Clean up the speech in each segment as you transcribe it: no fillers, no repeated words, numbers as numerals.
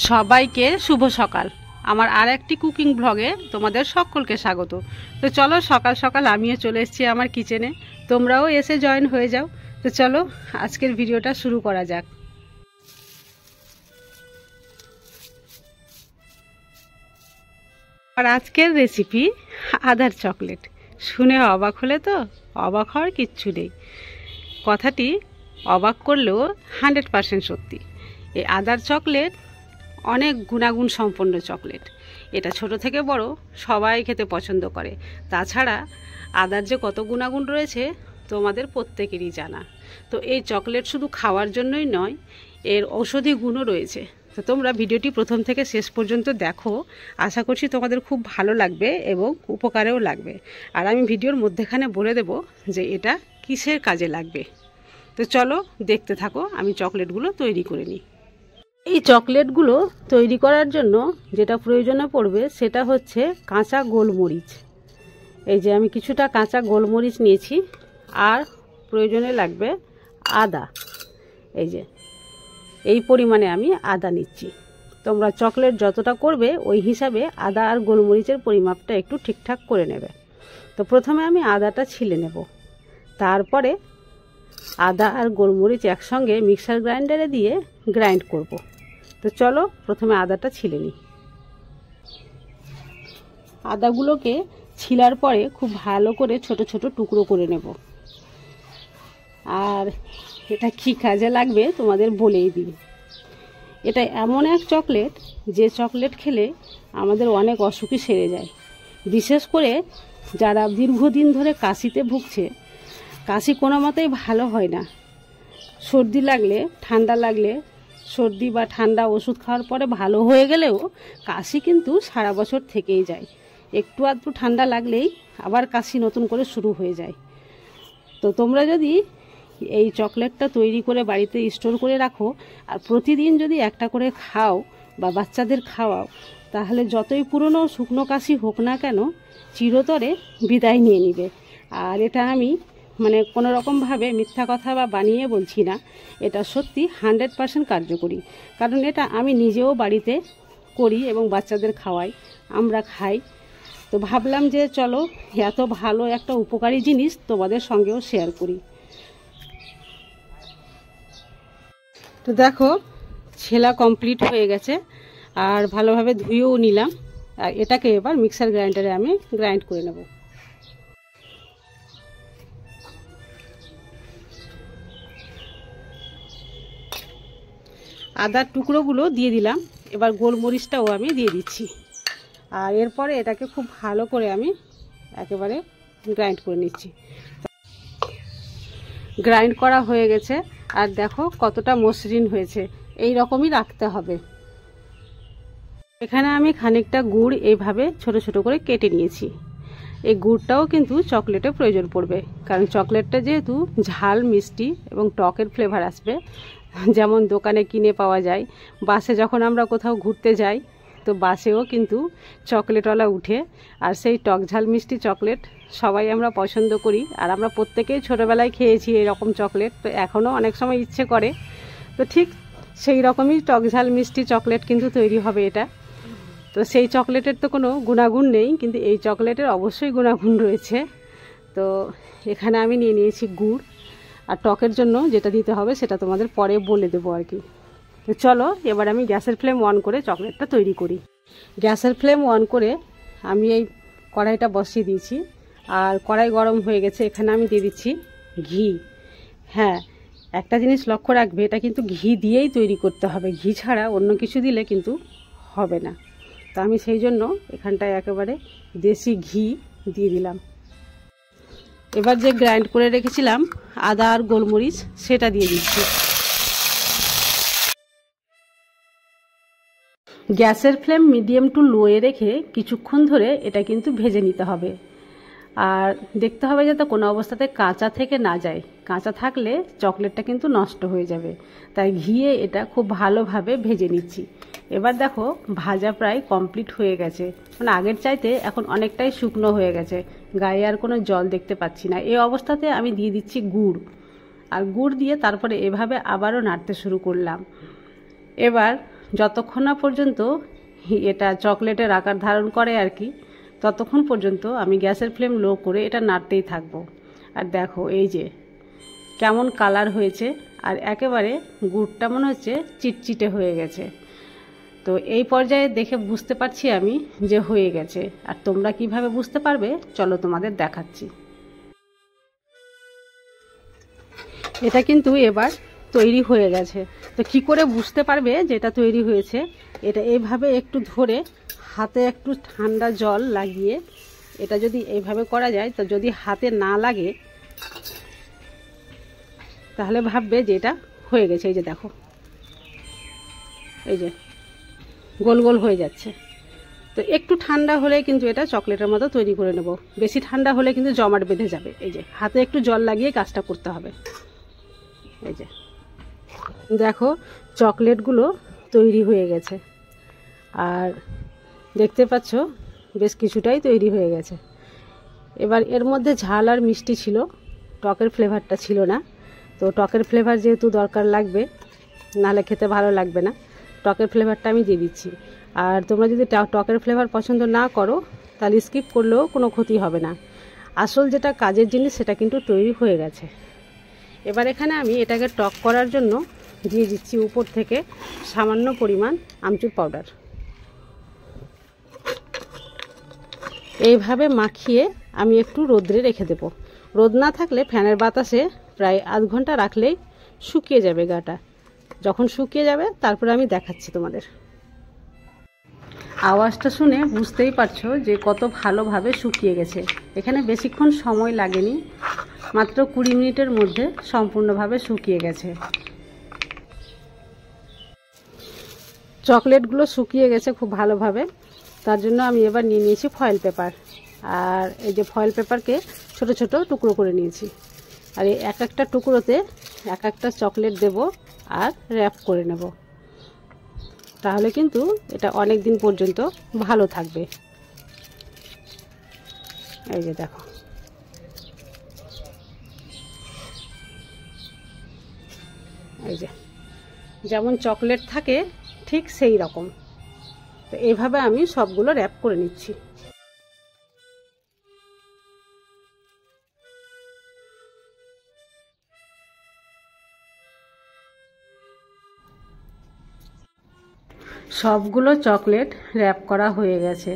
সবাইকে শুভ সকাল। আমার আর একটি কুকিং ব্লগে তোমাদের সকলকে স্বাগত। তো চলো সকাল সকাল আমিও চলে এসেছি আমার কিচেনে, তোমরাও এসে জয়েন হয়ে যাও। তো চলো আজকের ভিডিওটা শুরু করা যাক। আর আজকের রেসিপি আদার চকলেট। শুনে অবাক হলে তো? অবাক হওয়ার কিচ্ছু নেই, কথাটি অবাক করলেও 100% সত্যি। এই আদার চকলেট অনেক গুণাগুণ সম্পন্ন চকলেট। এটা ছোট থেকে বড় সবাই খেতে পছন্দ করে। তাছাড়া আদার যে কত গুণাগুণ রয়েছে তোমাদের প্রত্যেকেরই জানা। তো এই চকলেট শুধু খাওয়ার জন্যই নয়, এর ঔষধি গুণও রয়েছে। তো তোমরা ভিডিওটি প্রথম থেকে শেষ পর্যন্ত দেখো, আশা করছি তোমাদের খুব ভালো লাগবে এবং উপকারেও লাগবে। আর আমি ভিডিওর মধ্যেখানে বলে দেব যে এটা কিসের কাজে লাগবে। তো চলো দেখতে থাকো, আমি চকলেটগুলো তৈরি করে নিই। এই চকলেটগুলো তৈরি করার জন্য যেটা প্রয়োজনে পড়বে সেটা হচ্ছে কাঁচা গোলমরিচ। এই যে আমি কিছুটা কাঁচা গোলমরিচ নিয়েছি, আর প্রয়োজনে লাগবে আদা। এই যে এই পরিমাণে আমি আদা নিচ্ছি। তোমরা চকলেট যতটা করবে ওই হিসাবে আদা আর গোলমরিচের পরিমাপটা একটু ঠিকঠাক করে নেবে। তো প্রথমে আমি আদাটা ছিলে নেব, তারপরে আদা আর গোলমরিচ একসঙ্গে মিক্সার গ্রাইন্ডারে দিয়ে গ্রাইন্ড করব। তো চলো প্রথমে আদাটা ছিলে নিই। আদাগুলোকে ছিলার পরে খুব ভালো করে ছোট ছোট টুকরো করে নেব। আর এটা কী কাজে লাগবে তোমাদের বলেই দিই। এটা এমন এক চকলেট যে চকলেট খেলে আমাদের অনেক অসুখই সেরে যায়। বিশেষ করে যারা দীর্ঘদিন ধরে কাশিতে ভুগছে, কাশি কোনো মতেই ভালো হয় না। সর্দি লাগলে, ঠান্ডা লাগলে, সর্দি বা ঠান্ডা ওষুধ খাওয়ার পরে ভালো হয়ে গেলেও কাশি কিন্তু সারা বছর থেকেই যায়। একটু আধটু ঠান্ডা লাগলেই আবার কাশি নতুন করে শুরু হয়ে যায়। তো তোমরা যদি এই চকলেটটা তৈরি করে বাড়িতে স্টোর করে রাখো আর প্রতিদিন যদি একটা করে খাও বা বাচ্চাদের খাওয়াও, তাহলে যতই পুরনো শুকনো কাশি হোক না কেন চিরতরে বিদায় নিয়ে নিবে। আর এটা আমি কোনো রকমভাবে মিথ্যা কথা বা বানিয়ে বলছি না, এটা সত্যি 100% কার্যকরী। কারণ এটা আমি নিজেও বাড়িতে করি এবং বাচ্চাদের খাওয়াই, আমরা খাই। তো ভাবলাম যে চলো এত ভালো একটা উপকারী জিনিস তোমাদের সঙ্গেও শেয়ার করি। তো দেখো ছেলা কমপ্লিট হয়ে গেছে, আর ভালোভাবে ধুয়েও নিলাম। আর এটাকে এবার মিক্সার গ্রাইন্ডারে আমি গ্রাইন্ড করে নেব। আদার টুকরোগুলো দিয়ে দিলাম, এবার গোলমরিচটাও আমি দিয়ে দিচ্ছি। আর এরপরে এটাকে খুব ভালো করে আমি একেবারে গ্রাইন্ড করে নিচ্ছি। গ্রাইন্ড করা হয়ে গেছে, আর দেখো কতটা মসৃণ হয়েছে। এই রকমই রাখতে হবে। এখানে আমি খানিকটা গুড় এইভাবে ছোট ছোট করে কেটে নিয়েছি। এই গুড়টাও কিন্তু চকলেটে প্রয়োজন পড়বে, কারণ চকলেটটা যেহেতু ঝাল, মিষ্টি এবং টকের ফ্লেভার আসবে, যেমন দোকানে কিনে পাওয়া যায়। বাসে যখন আমরা কোথাও ঘুরতে যাই, তো বাসেও কিন্তু চকলেটওয়ালা উঠে, আর সেই টক ঝাল মিষ্টি চকলেট সবাই আমরা পছন্দ করি। আর আমরা প্রত্যেকেই ছোটোবেলায় খেয়েছি এরকম চকলেট, তো এখনও অনেক সময় ইচ্ছে করে। তো ঠিক সেই রকমই টক ঝাল মিষ্টি চকলেট কিন্তু তৈরি হবে এটা। তো সেই চকলেটের তো কোনো গুণাগুণ নেই, কিন্তু এই চকলেটের অবশ্যই গুণাগুণ রয়েছে। তো এখানে আমি নিয়ে নিয়েছি গুড়, আর টকের জন্য যেটা দিতে হবে সেটা তোমাদের পরে বলে দেবো আর কি। তো চলো এবার আমি গ্যাসের ফ্লেম অন করে চকলেটটা তৈরি করি। গ্যাসের ফ্লেম অন করে আমি এই কড়াইটা বসিয়ে দিয়েছি, আর কড়াই গরম হয়ে গেছে। এখানে আমি দিয়ে দিচ্ছি ঘি। হ্যাঁ, একটা জিনিস লক্ষ্য রাখবে, এটা কিন্তু ঘি দিয়েই তৈরি করতে হবে, ঘি ছাড়া অন্য কিছু দিলে কিন্তু হবে না। তো আমি সেই জন্য এখানটায় একেবারে দেশি ঘি দিয়ে দিলাম। এবার যে গ্রাইন্ড করে রেখেছিলাম আদা আর গোলমরিচ, সেটা দিয়ে দিচ্ছি। গ্যাসের ফ্লেম মিডিয়াম টু লোয়ে রেখে কিছুক্ষণ ধরে এটা কিন্তু ভেজে নিতে হবে। আর দেখতে হবে যাতে কোনো অবস্থাতে কাঁচা থেকে না যায়। কাঁচা থাকলে চকলেটটা কিন্তু নষ্ট হয়ে যাবে। তাই ঘিয়ে এটা খুব ভালোভাবে ভেজে নিচ্ছি। এবার দেখো ভাজা প্রায় কমপ্লিট হয়ে গেছে, আগের চাইতে এখন অনেকটাই শুকনো হয়ে গেছে, গায়ে আর কোনো জল দেখতে পাচ্ছি না। এই অবস্থাতে আমি দিয়ে দিচ্ছি গুড়, আর গুড় দিয়ে তারপরে এভাবে আবারও নাড়তে শুরু করলাম। এবার যতক্ষণ না পর্যন্ত এটা চকলেটের আকার ধারণ করে আর কি, ততক্ষণ পর্যন্ত আমি গ্যাসের ফ্লেম লো করে এটা নাড়তেই থাকবো। আর দেখো এই যে কেমন কালার হয়েছে, আর একেবারে গুড়টা মনে হচ্ছে চিটচিটে হয়ে গেছে। তো এই পর্যায়ে দেখে বুঝতে পারছি আমি যে হয়ে গেছে। আর তোমরা কিভাবে বুঝতে পারবে চলো তোমাদের দেখাচ্ছি। এটা কিন্তু এবার তৈরি হয়ে গেছে। তো কি করে বুঝতে পারবে যে এটা তৈরি হয়েছে? এটা এইভাবে একটু ধরে হাতে একটু ঠান্ডা জল লাগিয়ে এটা যদি এইভাবে করা যায়, তো যদি হাতে না লাগে তাহলে ভাববে যে এটা হয়ে গেছে। এই যে দেখো, এই যে গোল গোল হয়ে যাচ্ছে। তো একটু ঠান্ডা হলে কিন্তু এটা চকলেটের মতো তৈরি করে নেব। বেশি ঠান্ডা হলে কিন্তু জমাট বেঁধে যাবে। এই যে হাতে একটু জল লাগিয়ে কাজটা করতে হবে। এই যে দেখো চকলেটগুলো তৈরি হয়ে গেছে, আর দেখতে পাচ্ছ বেশ কিছুটাই তৈরি হয়ে গেছে। এবার এর মধ্যে ঝাল আর মিষ্টি ছিল, টকের ফ্লেভারটা ছিল না। তো টকের ফ্লেভার যেহেতু দরকার লাগবে, নাহলে খেতে ভালো লাগবে না, টকের ফ্লেভারটা আমি দিয়ে দিচ্ছি। আর তোমরা যদি টকের ফ্লেভার পছন্দ না করো তাহলে স্কিপ করলেও কোনো ক্ষতি হবে না। আসল যেটা কাজের জিনিস সেটা কিন্তু তৈরি হয়ে গেছে। এবার এখানে আমি এটাকে টক করার জন্য দিয়ে দিচ্ছি উপর থেকে সামান্য পরিমাণ আমচুর পাউডার। এইভাবে মাখিয়ে আমি একটু রোদ্রে রেখে দেব। রোদ না থাকলে ফ্যানের বাতাসে প্রায় আধ ঘন্টা রাখলেই শুকিয়ে যাবে গাটা। যখন শুকিয়ে যাবে তারপরে আমি দেখাচ্ছি তোমাদের। আওয়াজটা শুনে বুঝতেই পারছো যে কত ভালোভাবে শুকিয়ে গেছে। এখানে বেশিক্ষণ সময় লাগেনি, মাত্র 20 মিনিটের মধ্যে সম্পূর্ণভাবে শুকিয়ে গেছে। চকলেটগুলো শুকিয়ে গেছে খুব ভালোভাবে, তার জন্য আমি এবার নিয়ে নিয়েছি ফয়েল পেপার। আর এই যে ফয়েল পেপারকে ছোট ছোট টুকরো করে নিয়েছি। আর এই এক একটা টুকরোতে এক একটা চকলেট দেব আর র্যাপ করে নেব, তাহলে কিন্তু এটা অনেক দিন পর্যন্ত ভালো থাকবে। এই যে দেখো, এই যে যেমন চকলেট থাকে ঠিক সেই রকম। তো এইভাবে আমি সবগুলো র্যাপ করে নিচ্ছি। সবগুলো চকলেট র্যাপ করা হয়ে গেছে।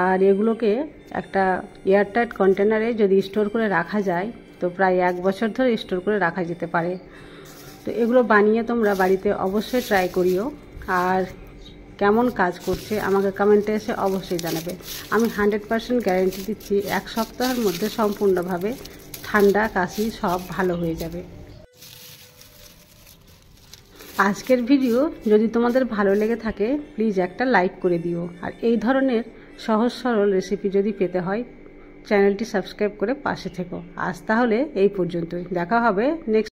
আর এগুলোকে একটা এয়ারটাইট কন্টেনারে যদি স্টোর করে রাখা যায় তো প্রায় 1 বছর ধরে স্টোর করে রাখা যেতে পারে। তো এগুলো বানিয়ে তোমরা বাড়িতে অবশ্যই ট্রাই করিও। আর কেমন কাজ করছে আমাকে কমেন্টে এসে অবশ্যই জানাবে। আমি 100% গ্যারেন্টি দিচ্ছি 1 সপ্তাহের মধ্যে সম্পূর্ণভাবে ঠান্ডা কাশি সব ভালো হয়ে যাবে। আজকের ভিডিও যদি তোমাদের ভালো লেগে থাকে প্লিজ একটা লাইক করে দিও। আর এই ধরনের সহজ সরল রেসিপি যদি পেতে হয় চ্যানেলটি সাবস্ক্রাইব করে পাশে থেকো। আজ তাহলে এই পর্যন্তই, দেখা হবে নেক্সট